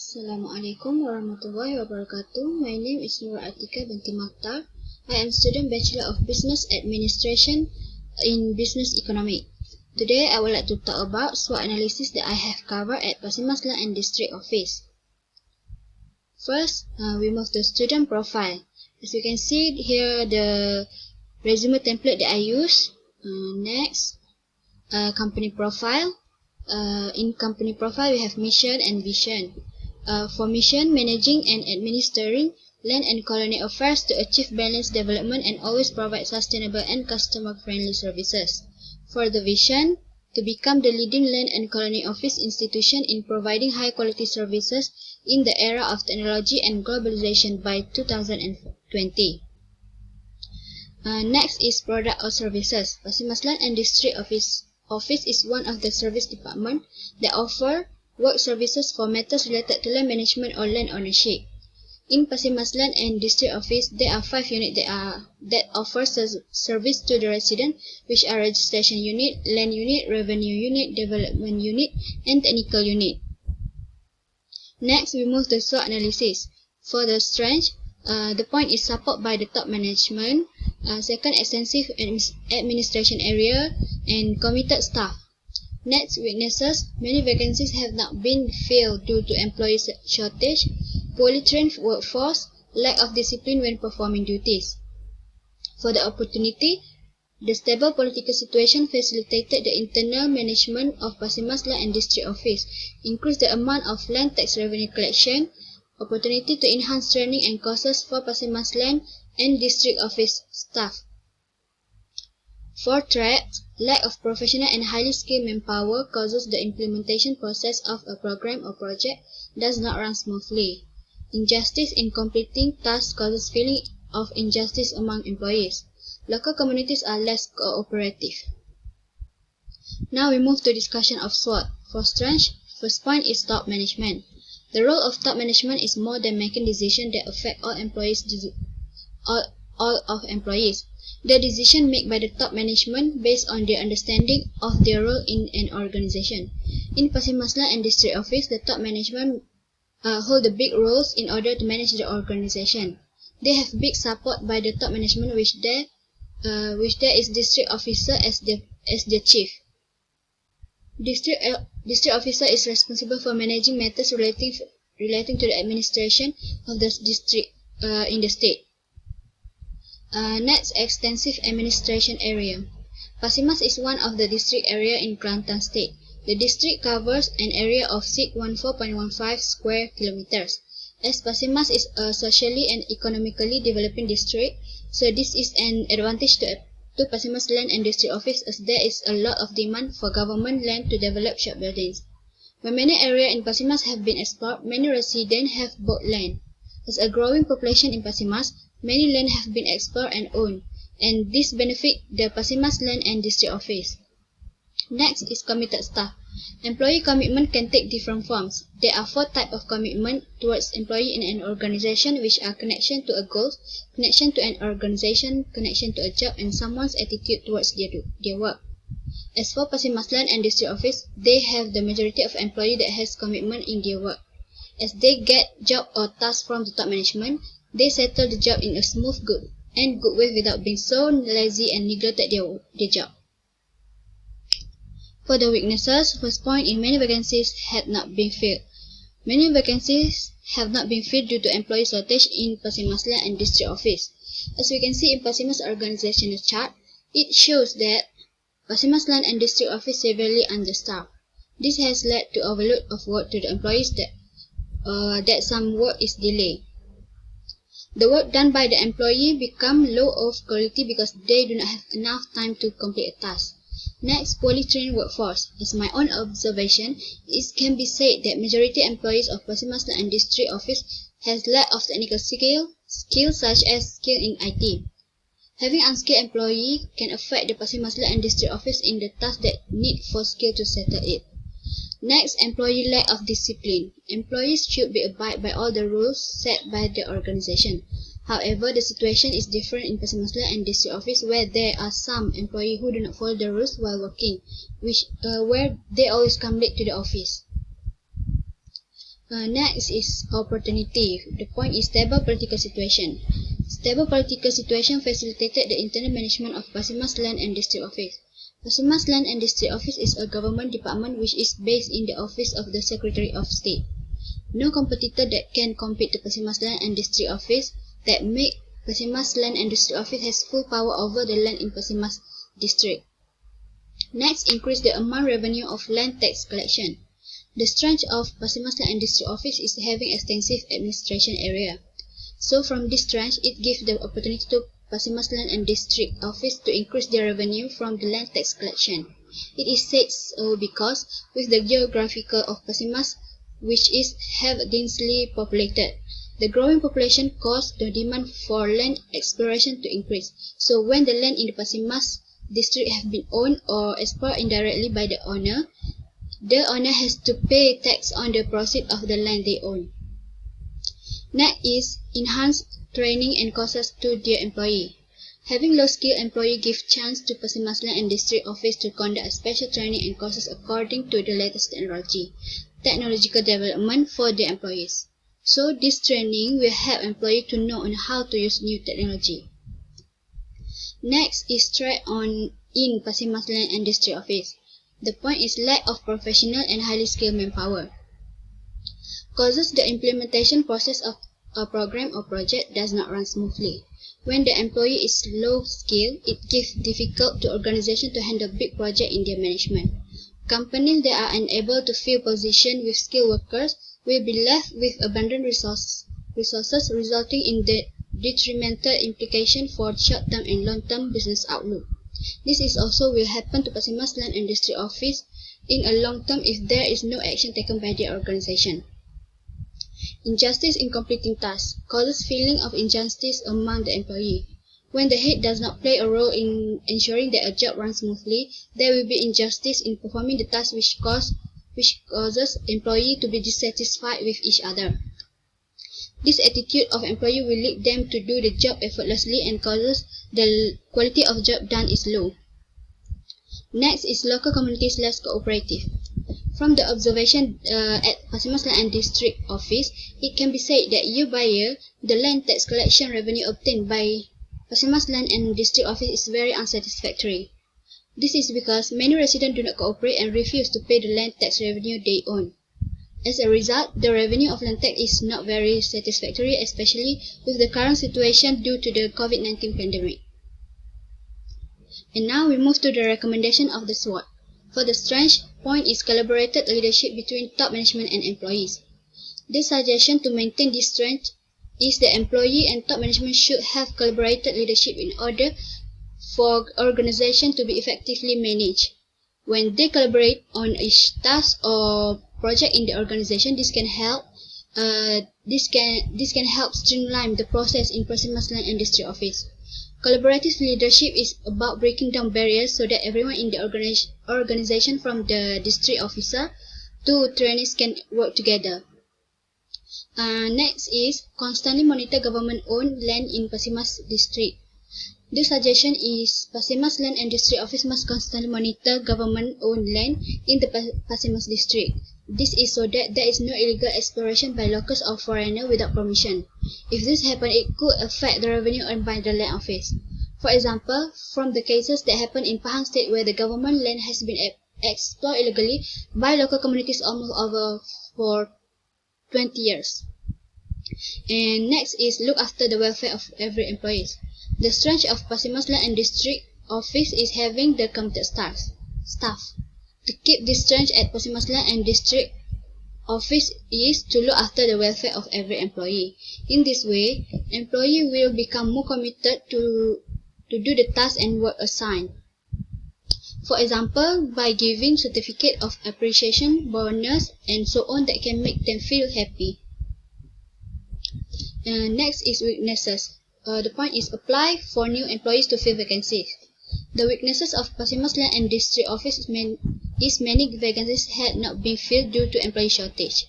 Assalamualaikum warahmatullahi wabarakatuh. My name is Nur Atika binti Makhtar. I am student Bachelor of Business Administration in Business Economics. Today I would like to talk about SWOT analysis that I have covered at Pasimaslan and District Office. First, we move to student profile. As you can see here, the resume template that I use. Next, company profile. In company profile, we have mission and vision. For mission, managing and administering land and colony affairs to achieve balanced development and always provide sustainable and customer-friendly services. For the vision, to become the leading land and colony office institution in providing high-quality services in the era of technology and globalization by 2020. Next is product or services. Pasimaslan and District Office is one of the service department that offer work services for matters related to land management or land ownership. In Pasimaslan and District Office, there are 5 units that offer service to the resident, which are registration unit, land unit, revenue unit, development unit, and technical unit. Next, we move to SWOT analysis. For the strength, the point is support by the top management. Second, extensive administration area and committed staff. Next, weaknesses. Many vacancies have not been filled due to employee shortage, poorly trained workforce, lack of discipline when performing duties. For the opportunity, the stable political situation facilitated the internal management of Pasimaslan and District Office, increased the amount of land tax revenue collection, opportunity to enhance training and courses for Pasimaslan and District Office staff. For threats, lack of professional and highly skilled manpower causes the implementation process of a program or project does not run smoothly. Injustice in completing tasks causes feeling of injustice among employees. Local communities are less cooperative. Now we move to discussion of SWOT. For strength, first point is top management. The role of top management is more than making decisions that affect all employees. The decision made by the top management based on their understanding of their role in an organization. In Pasimaslan and District Office, the top management hold the big roles in order to manage the organization. They have big support by the top management, which there is district officer as the chief. District officer is responsible for managing matters relating to the administration of the district in the state. Next, extensive administration area. Pasimas is one of the district area in Kelantan State. The district covers an area of 614.15 square kilometers. As Pasimas is a socially and economically developing district, so this is an advantage to Pasimaslan and District Office as there is a lot of demand for government land to develop shop buildings. When many areas in Pasimas have been explored, many residents have bought land. As a growing population in Pasimas, many land have been explored and owned, and this benefit the Pasimaslan and District Office. Next is committed staff. Employee commitment can take different forms. There are 4 types of commitment towards employee in an organization, which are connection to a goal, connection to an organization, connection to a job, and someone's attitude towards their work. As for Pasimaslan and District Office, they have the majority of employee that has commitment in their work. As they get job or task from the top management, they settle the job in a smooth good way without being so lazy and neglected their job. For the weaknesses, first point in many vacancies had not been filled. Many vacancies have not been filled due to employee shortage in Pasimaslan and District Office. As we can see in Pasimas organizational chart, it shows that Pasimaslan and District Office severely understaffed. This has led to overload of work to the employees that some work is delayed. The work done by the employee become low of quality because they do not have enough time to complete a task. Next, poorly trained workforce. As my own observation, it can be said that majority employees of Pasimaslan and District Office has lack of technical skills such as skill in IT. Having unskilled employee can affect the Pasimaslan and District Office in the tasks that need for skill to settle it. Next, employee lack of discipline. Employees should be abide by all the rules set by the organization. However, the situation is different in Pasimaslan and District Office, where there are some employees who do not follow the rules while working, where they always come late to the office. Next is opportunity. The point is stable political situation. Stable political situation facilitated the internal management of Basimas Land and District Office. Basimas Land and District Office is a government department which is based in the office of the Secretary of State. No competitor that can compete to Basimas Land and District Office that make Basimas Land and District Office has full power over the land in Basimas District. Next, increase the amount revenue of land tax collection. The strength of Basimas Land and District Office is having extensive administration area. So from this strength, it gives the opportunity to Basimas Land and District Office to increase their revenue from the land tax collection. It is said so because with the geographical of Basimas, which is heavily densely populated, the growing population caused the demand for land exploration to increase. So when the land in the Basimas district have been owned or exploited indirectly by the owner has to pay tax on the proceeds of the land they own. Next is enhance training and courses to their employee. Having low-skilled employee give chance to Basimas Land and District Office to conduct special training and courses according to the latest technological development for their employees. So this training will help employee to know on how to use new technology. Next is threat in Basimas Land and District Office. The point is lack of professional and highly skilled manpower. Causes the implementation process of a program or project does not run smoothly. When the employee is low skilled, it gives difficult to organization to handle big project in their management. Companies that are unable to fill position with skilled workers will be left with abundant resources resulting in the detrimental implication for short-term and long-term business outlook. This is also will happen to Basimas Land and District Office in a long term if there is no action taken by the organization. Injustice in completing tasks causes feeling of injustice among the employee. When the head does not play a role in ensuring that a job runs smoothly, there will be injustice in performing the task which causes employee to be dissatisfied with each other. This attitude of employee will lead them to do the job effortlessly and causes the quality of job done is low. Next is local communities less cooperative. From the observation at Basimas Land and District Office, it can be said that year by year, the land tax collection revenue obtained by Basimas Land and District Office is very unsatisfactory. This is because many residents do not cooperate and refuse to pay the land tax revenue they own. As a result, the revenue of land tax is not very satisfactory, especially with the current situation due to the COVID-19 pandemic. And now we move to the recommendation of the Swot. For the strength point is collaborated leadership between top management and employees. The suggestion to maintain this strength is the employee and top management should have collaborated leadership in order for organization to be effectively managed. When they collaborate on each task or project in the organization, this can help streamline the process in Basimas Land and District Office. Collaborative leadership is about breaking down barriers so that everyone in the organization from the district officer to trainees can work together. Next is constantly monitor government-owned land in Basimas District. The suggestion is Basimas Land and District Office must constantly monitor government-owned land in the Basimas District. This is so that there is no illegal exploration by locals or foreigners without permission. If this happens, it could affect the revenue earned by the land office. For example, from the cases that happened in Pahang State where the government land has been exploited illegally by local communities almost over for 20 years. And next is look after the welfare of every employee. The strength of Basimas Land and District Office is having the committed staff. To keep this strength at Basimas Land and District Office is to look after the welfare of every employee. In this way, employee will become more committed to do the task and work assigned. For example, by giving certificate of appreciation, bonus, and so on that can make them feel happy. Next is weaknesses. The point is apply for new employees to fill vacancies. The weaknesses of Basimas Land and District Office is many vacancies had not been filled due to employee shortage.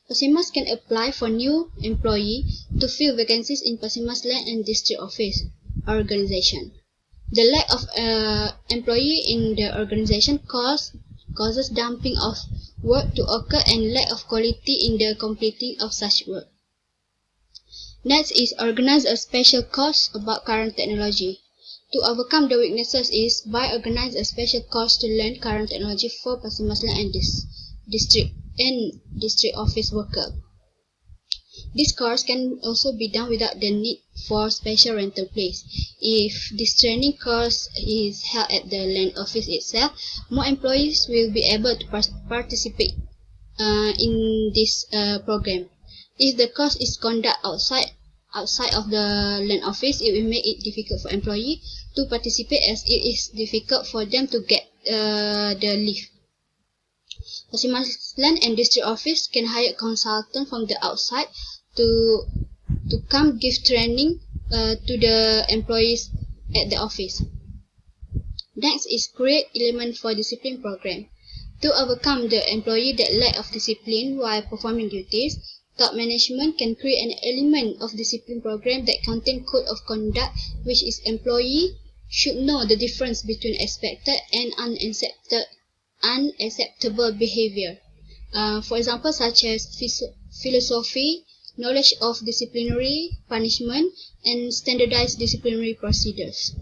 Basimas can apply for new employee to fill vacancies in Basimas Land and District Office organization. The lack of employee in the organization causes causes dumping of work to occur and lack of quality in the completing of such work. Next is organize a special course about current technology. To overcome the weaknesses is by organize a special course to learn current technology for Pasimaslan and district office worker. This course can also be done without the need for special rental place. If this training course is held at the land office itself, more employees will be able to participate in this program. If the course is conducted outside of the land office, it will make it difficult for employees to participate, as it is difficult for them to get the leave. Pasimaslan and district office can hire consultants from the outside to come give training to the employees at the office. Next is create element for discipline program. To overcome the employee that lack of discipline while performing duties, top management can create an element of discipline program that contain code of conduct, which is employee should know the difference between expected and unacceptable behavior. For example, such as philosophy, knowledge of disciplinary punishment, and standardized disciplinary procedures.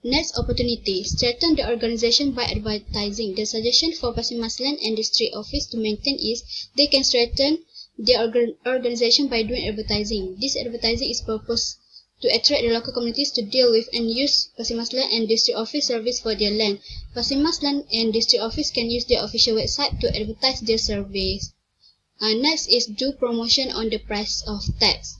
Next, opportunity. Strengthen the organization by advertising. The suggestion for Pasimaslan and district office to maintain is they can strengthen their organization by doing advertising. This advertising is purposed to attract the local communities to deal with and use Pasimaslan and district office service for their land. Pasimaslan and district office can use their official website to advertise their service. Next is do promotion on the price of tax.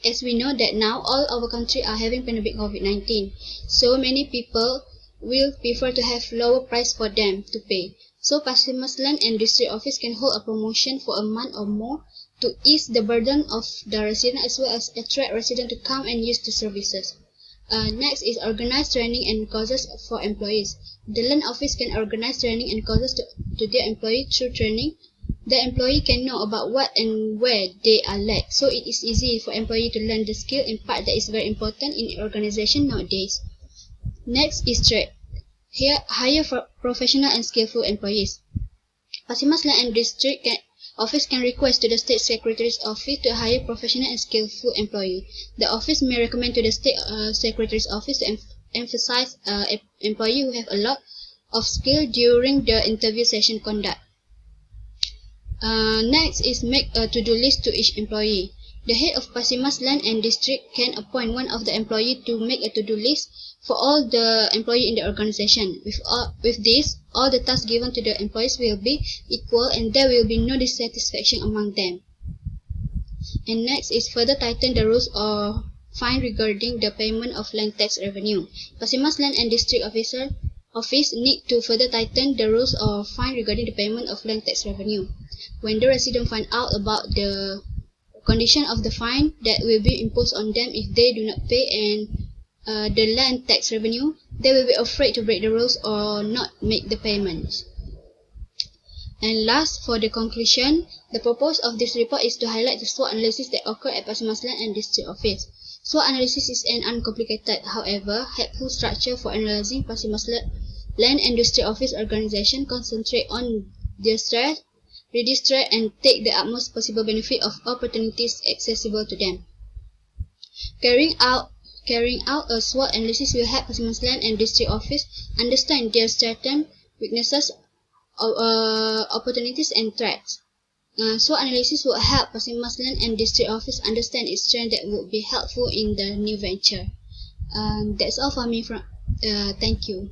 As we know that now all our country are having pandemic COVID-19, so many people will prefer to have lower price for them to pay. So Pasimaslan and district office can hold a promotion for a month or more to ease the burden of the resident as well as attract residents to come and use the services. Next is organize training and courses for employees. The land office can organize training and courses to their employees through training. The employee can know about what and where they are lack, so it is easy for employee to learn the skill in part that is very important in organization nowadays. Next is trade. Here, hire for professional and skillful employees. Pasimaslan and district office can request to the state secretary's office to hire professional and skillful employee. The office may recommend to the state secretary's office to emphasize employee who have a lot of skill during the interview session conduct. Next is make a to-do list to each employee. The head of Pasimaslan and district can appoint one of the employee to make a to-do list for all the employee in the organization. With this, all the tasks given to the employees will be equal and there will be no dissatisfaction among them. And next is further tighten the rules or fine regarding the payment of land tax revenue. Pasimaslan and district office need to further tighten the rules or fine regarding the payment of land tax revenue. When the resident find out about the condition of the fine that will be imposed on them if they do not pay and the land tax revenue, they will be afraid to break the rules or not make the payments. And last, for the conclusion, the purpose of this report is to highlight the SWOT analysis that occur at Pasimaslan and district office. SWOT analysis is an uncomplicated, however, helpful structure for analyzing Pasimaslan and district office organization. Concentrate on their strength, reduce threat, and take the utmost possible benefit of opportunities accessible to them. Carrying out a SWOT analysis will help Pasimaslan and district office understand their strengths, weaknesses, opportunities, and threats. SWOT analysis will help Pasimaslan and district office understand its strength that would be helpful in the new venture. That's all for me. Thank you.